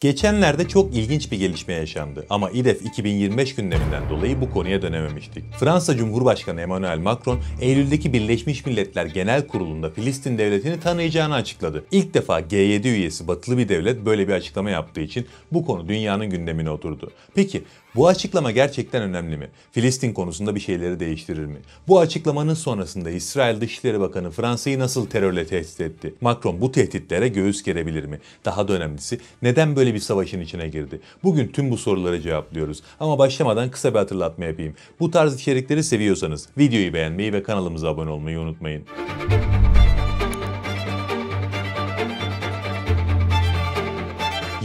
Geçenlerde çok ilginç bir gelişme yaşandı ama İDEF 2025 gündeminden dolayı bu konuya dönememiştik. Fransa Cumhurbaşkanı Emmanuel Macron, Eylül'deki Birleşmiş Milletler Genel Kurulu'nda Filistin devletini tanıyacağını açıkladı. İlk defa G7 üyesi batılı bir devlet böyle bir açıklama yaptığı için bu konu dünyanın gündemine oturdu. Peki bu açıklama gerçekten önemli mi? Filistin konusunda bir şeyleri değiştirir mi? Bu açıklamanın sonrasında İsrail Dışişleri Bakanı Fransa'yı nasıl terörle tehdit etti? Macron bu tehditlere göğüs gerebilir mi? Daha da önemlisi neden böyle bir savaşın içine girdi? Bugün tüm bu soruları cevaplıyoruz. Ama başlamadan kısa bir hatırlatma yapayım. Bu tarz içerikleri seviyorsanız videoyu beğenmeyi ve kanalımıza abone olmayı unutmayın.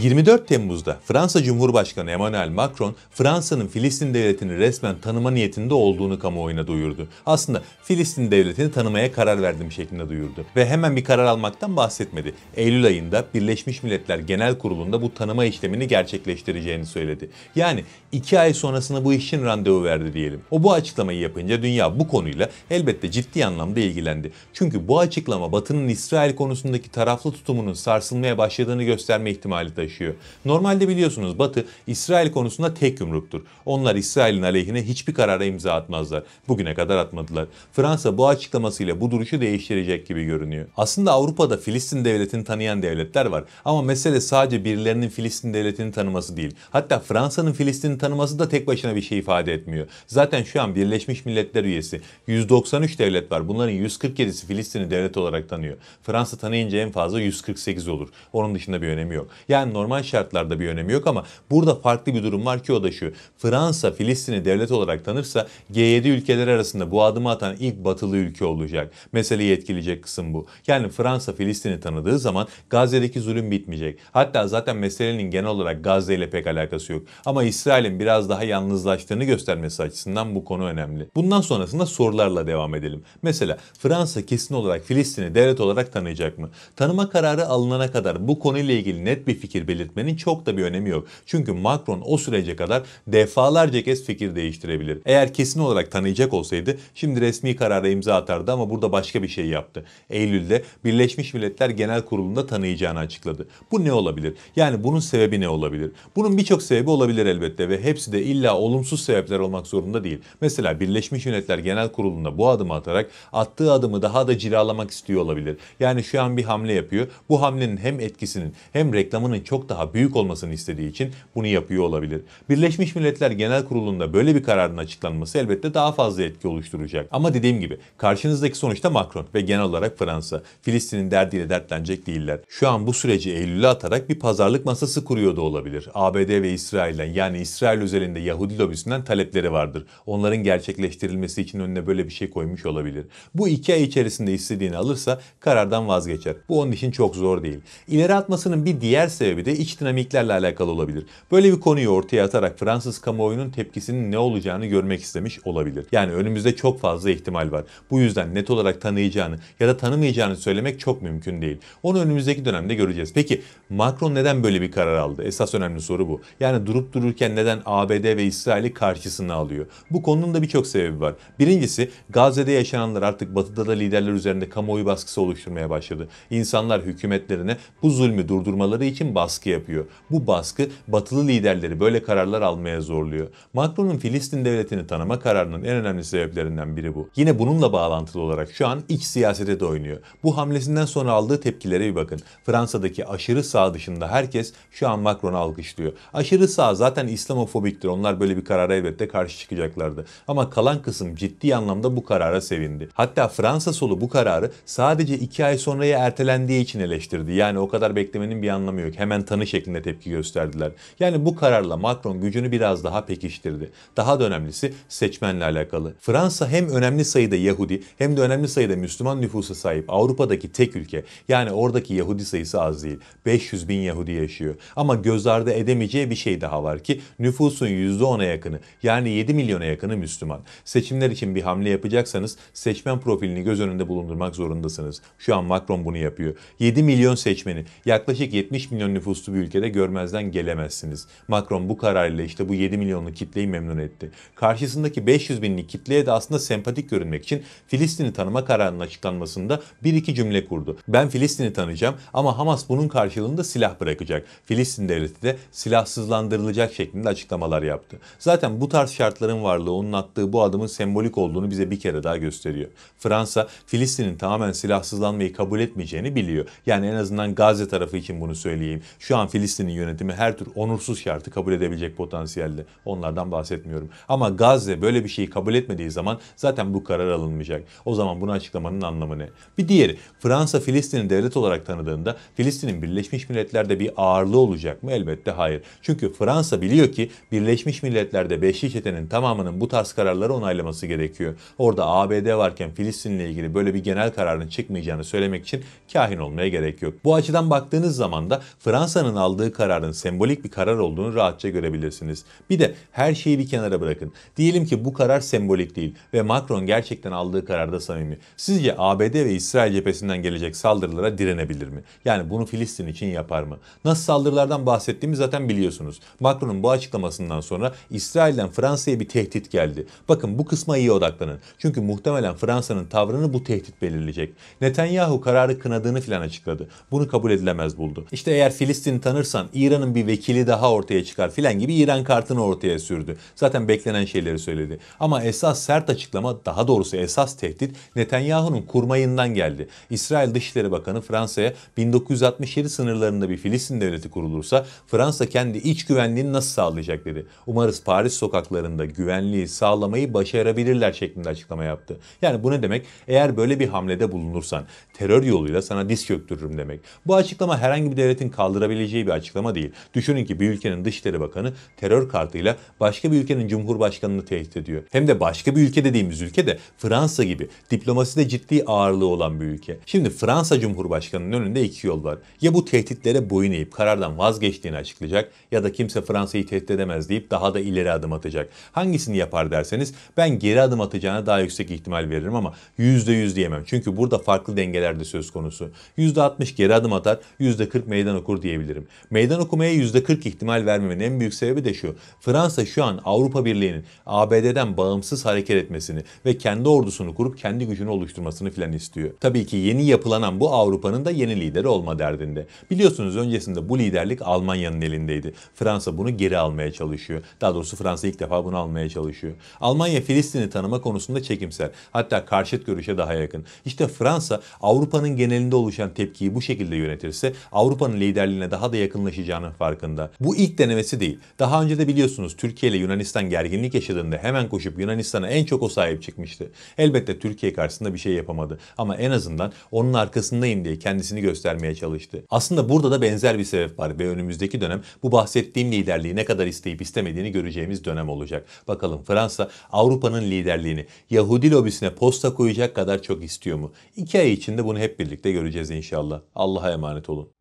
24 Temmuz'da Fransa Cumhurbaşkanı Emmanuel Macron, Fransa'nın Filistin devletini resmen tanıma niyetinde olduğunu kamuoyuna duyurdu. Aslında Filistin devletini tanımaya karar verdim şeklinde duyurdu. Ve hemen bir karar almaktan bahsetmedi. Eylül ayında Birleşmiş Milletler Genel Kurulu'nda bu tanıma işlemini gerçekleştireceğini söyledi. Yani 2 ay sonrasında bu iş için randevu verdi diyelim. O bu açıklamayı yapınca dünya bu konuyla elbette ciddi anlamda ilgilendi. Çünkü bu açıklama Batı'nın İsrail konusundaki taraflı tutumunun sarsılmaya başladığını gösterme ihtimali taşıyor. Normalde biliyorsunuz Batı İsrail konusunda tek yumruktur. Onlar İsrail'in aleyhine hiçbir karara imza atmazlar. Bugüne kadar atmadılar. Fransa bu açıklamasıyla bu duruşu değiştirecek gibi görünüyor. Aslında Avrupa'da Filistin devletini tanıyan devletler var. Ama mesele sadece birilerinin Filistin devletini tanıması değil. Hatta Fransa'nın Filistin'i tanıması da tek başına bir şey ifade etmiyor. Zaten şu an Birleşmiş Milletler üyesi 193 devlet var. Bunların 147'si Filistin'i devlet olarak tanıyor. Fransa tanıyınca en fazla 148 olur. Onun dışında bir önemi yok. Yani normal şartlarda bir önemi yok ama burada farklı bir durum var ki o da şu. Fransa Filistin'i devlet olarak tanırsa G7 ülkeler arasında bu adımı atan ilk batılı ülke olacak. Meseleyi etkileyecek kısım bu. Yani Fransa Filistin'i tanıdığı zaman Gazze'deki zulüm bitmeyecek. Hatta zaten meselenin genel olarak Gazze ile pek alakası yok. Ama İsrail'in biraz daha yalnızlaştığını göstermesi açısından bu konu önemli. Bundan sonrasında sorularla devam edelim. Mesela Fransa kesin olarak Filistin'i devlet olarak tanıyacak mı? Tanıma kararı alınana kadar bu konuyla ilgili net bir fikir belirtmenin çok da bir önemi yok. Çünkü Macron o sürece kadar defalarca kez fikir değiştirebilir. Eğer kesin olarak tanıyacak olsaydı şimdi resmi karara imza atardı ama burada başka bir şey yaptı. Eylül'de Birleşmiş Milletler Genel Kurulu'nda tanıyacağını açıkladı. Bu ne olabilir? Yani bunun sebebi ne olabilir? Bunun birçok sebebi olabilir elbette ve hepsi de illa olumsuz sebepler olmak zorunda değil. Mesela Birleşmiş Milletler Genel Kurulu'nda bu adımı atarak attığı adımı daha da cilalamak istiyor olabilir. Yani şu an bir hamle yapıyor. Bu hamlenin hem etkisinin hem reklamının çok daha büyük olmasını istediği için bunu yapıyor olabilir. Birleşmiş Milletler Genel Kurulu'nda böyle bir kararın açıklanması elbette daha fazla etki oluşturacak. Ama dediğim gibi karşınızdaki sonuçta Macron ve genel olarak Fransa. Filistin'in derdiyle dertlenecek değiller. Şu an bu süreci Eylül'e atarak bir pazarlık masası kuruyor da olabilir. ABD ve İsrail'den yani İsrail özelinde Yahudi lobisinden talepleri vardır. Onların gerçekleştirilmesi için önüne böyle bir şey koymuş olabilir. Bu 2 ay içerisinde istediğini alırsa karardan vazgeçer. Bu onun için çok zor değil. İleri atmasının bir diğer sebebi de iç dinamiklerle alakalı olabilir. Böyle bir konuyu ortaya atarak Fransız kamuoyunun tepkisinin ne olacağını görmek istemiş olabilir. Yani önümüzde çok fazla ihtimal var. Bu yüzden net olarak tanıyacağını ya da tanımayacağını söylemek çok mümkün değil. Onu önümüzdeki dönemde göreceğiz. Peki Macron neden böyle bir karar aldı? Esas önemli soru bu. Yani durup dururken neden ABD ve İsrail'i karşısına alıyor? Bu konunun da birçok sebebi var. Birincisi Gazze'de yaşananlar artık Batı'da da liderler üzerinde kamuoyu baskısı oluşturmaya başladı. İnsanlar hükümetlerine bu zulmü durdurmaları için baskı yapıyor. Bu baskı batılı liderleri böyle kararlar almaya zorluyor. Macron'un Filistin devletini tanıma kararının en önemli sebeplerinden biri bu. Yine bununla bağlantılı olarak şu an iç siyasete de oynuyor. Bu hamlesinden sonra aldığı tepkilere bir bakın. Fransa'daki aşırı sağ dışında herkes şu an Macron'u alkışlıyor. Aşırı sağ zaten İslamofobiktir. Onlar böyle bir karara elbette karşı çıkacaklardı. Ama kalan kısım ciddi anlamda bu karara sevindi. Hatta Fransa solu bu kararı sadece 2 ay sonraya ertelendiği için eleştirdi. Yani o kadar beklemenin bir anlamı yok. Hemen tanı şeklinde tepki gösterdiler. Yani bu kararla Macron gücünü biraz daha pekiştirdi. Daha da önemlisi seçmenle alakalı. Fransa hem önemli sayıda Yahudi hem de önemli sayıda Müslüman nüfusa sahip Avrupa'daki tek ülke. Yani oradaki Yahudi sayısı az değil. 500 bin Yahudi yaşıyor. Ama göz ardı edemeyeceği bir şey daha var ki nüfusun %10'a yakını yani 7 milyona yakını Müslüman. Seçimler için bir hamle yapacaksanız seçmen profilini göz önünde bulundurmak zorundasınız. Şu an Macron bunu yapıyor. 7 milyon seçmeni yaklaşık 70 milyon nüfusa uluslu bir ülkede görmezden gelemezsiniz. Macron bu kararıyla işte bu 7 milyonlu kitleyi memnun etti. Karşısındaki 500 binlik kitleye de aslında sempatik görünmek için Filistin'i tanıma kararının açıklanmasında bir iki cümle kurdu. Ben Filistin'i tanıyacağım ama Hamas bunun karşılığında silah bırakacak. Filistin devleti de silahsızlandırılacak şeklinde açıklamalar yaptı. Zaten bu tarz şartların varlığı onun attığı bu adımın sembolik olduğunu bize bir kere daha gösteriyor. Fransa, Filistin'in tamamen silahsızlanmayı kabul etmeyeceğini biliyor. Yani en azından Gazze tarafı için bunu söyleyeyim. Şu an Filistin'in yönetimi her tür onursuz şartı kabul edebilecek potansiyelde. Onlardan bahsetmiyorum. Ama Gazze böyle bir şeyi kabul etmediği zaman zaten bu karar alınmayacak. O zaman bunu açıklamanın anlamı ne? Bir diğeri, Fransa Filistin'i devlet olarak tanıdığında Filistin'in Birleşmiş Milletler'de bir ağırlığı olacak mı? Elbette hayır. Çünkü Fransa biliyor ki Birleşmiş Milletler'de Beşli Çete'nin tamamının bu tarz kararları onaylaması gerekiyor. Orada ABD varken Filistin'le ilgili böyle bir genel kararın çıkmayacağını söylemek için kahin olmaya gerek yok. Bu açıdan baktığınız zaman da Fransa'nın aldığı kararın sembolik bir karar olduğunu rahatça görebilirsiniz. Bir de her şeyi bir kenara bırakın. Diyelim ki bu karar sembolik değil ve Macron gerçekten aldığı kararda samimi. Sizce ABD ve İsrail cephesinden gelecek saldırılara direnebilir mi? Yani bunu Filistin için yapar mı? Nasıl saldırılardan bahsettiğimi zaten biliyorsunuz. Macron'un bu açıklamasından sonra İsrail'den Fransa'ya bir tehdit geldi. Bakın bu kısma iyi odaklanın. Çünkü muhtemelen Fransa'nın tavrını bu tehdit belirleyecek. Netanyahu kararı kınadığını filan açıkladı. Bunu kabul edilemez buldu. İşte eğer Filistin'i tanırsan İran'ın bir vekili daha ortaya çıkar filan gibi İran kartını ortaya sürdü. Zaten beklenen şeyleri söyledi. Ama esas sert açıklama, daha doğrusu esas tehdit Netanyahu'nun kurmayından geldi. İsrail Dışişleri Bakanı Fransa'ya 1967 sınırlarında bir Filistin devleti kurulursa Fransa kendi iç güvenliğini nasıl sağlayacak dedi. Umarız Paris sokaklarında güvenliği sağlamayı başarabilirler şeklinde açıklama yaptı. Yani bu ne demek? Eğer böyle bir hamlede bulunursan terör yoluyla sana diz çöktürürüm demek. Bu açıklama herhangi bir devletin kaldırabileceği bir açıklama değil. Düşünün ki bir ülkenin Dışişleri Bakanı terör kartıyla başka bir ülkenin Cumhurbaşkanını tehdit ediyor. Hem de başka bir ülke dediğimiz ülke de Fransa gibi diplomaside ciddi ağırlığı olan bir ülke. Şimdi Fransa Cumhurbaşkanı'nın önünde iki yol var. Ya bu tehditlere boyun eğip karardan vazgeçtiğini açıklayacak ya da kimse Fransa'yı tehdit edemez deyip daha da ileri adım atacak. Hangisini yapar derseniz ben geri adım atacağına daha yüksek ihtimal veririm ama %100 diyemem. Çünkü burada farklı dengeler de söz konusu. %60 geri adım atar, %40 meydan okur diyebilirim. Meydan okumaya %40 ihtimal vermemin en büyük sebebi de şu. Fransa şu an Avrupa Birliği'nin ABD'den bağımsız hareket etmesini ve kendi ordusunu kurup kendi gücünü oluşturmasını filan istiyor. Tabii ki yeni yapılanan bu Avrupa'nın da yeni lideri olma derdinde. Biliyorsunuz öncesinde bu liderlik Almanya'nın elindeydi. Fransa bunu geri almaya çalışıyor. Daha doğrusu Fransa ilk defa bunu almaya çalışıyor. Almanya Filistin'i tanıma konusunda çekimser. Hatta karşıt görüşe daha yakın. İşte Fransa Avrupa'nın genelinde oluşan tepkiyi bu şekilde yönetirse Avrupa'nın liderliğine daha da yakınlaşacağının farkında. Bu ilk denemesi değil. Daha önce de biliyorsunuz Türkiye ile Yunanistan gerginlik yaşadığında hemen koşup Yunanistan'a en çok o sahip çıkmıştı. Elbette Türkiye karşısında bir şey yapamadı. Ama en azından onun arkasındayım diye kendisini göstermeye çalıştı. Aslında burada da benzer bir sebep var ve önümüzdeki dönem bu bahsettiğim liderliği ne kadar isteyip istemediğini göreceğimiz dönem olacak. Bakalım Fransa Avrupa'nın liderliğini Yahudi lobisine posta koyacak kadar çok istiyor mu? 2 ay içinde bunu hep birlikte göreceğiz inşallah. Allah'a emanet olun.